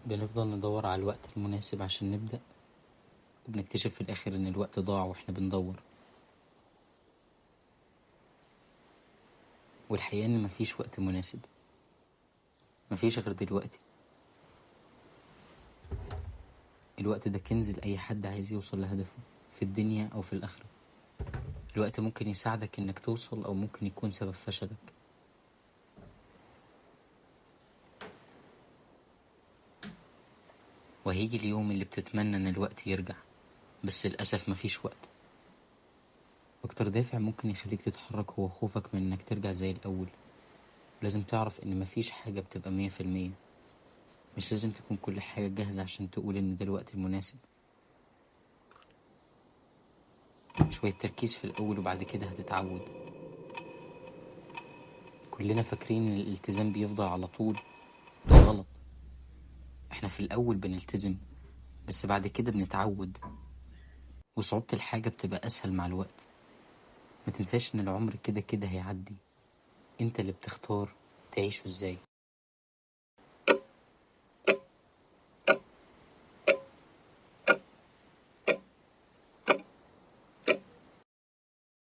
بنفضل ندور على الوقت المناسب عشان نبدأ، وبنكتشف في الآخر إن الوقت ضاع وإحنا بندور. والحقيقة إن مفيش وقت مناسب، مفيش غير دلوقتي. الوقت ده كنز لأي حد عايز يوصل لهدفه في الدنيا أو في الآخرة. الوقت ممكن يساعدك إنك توصل أو ممكن يكون سبب فشلك. وهيجي اليوم اللي بتتمنى إن الوقت يرجع، بس للأسف مفيش وقت. أكتر دافع ممكن يخليك تتحرك هو خوفك من إنك ترجع زي الأول. لازم تعرف إن مفيش حاجة بتبقى 100%. مش لازم تكون كل حاجة جاهزة عشان تقول إن ده الوقت المناسب. شوية تركيز في الأول وبعد كده هتتعود. كلنا فاكرين إن الالتزام بيفضل على طول. ده غلط. احنا في الأول بنلتزم، بس بعد كده بنتعود، وصعوبة الحاجة بتبقى أسهل مع الوقت. ما تنساش إن العمر كده كده هيعدي. انت اللي بتختار تعيشه ازاي.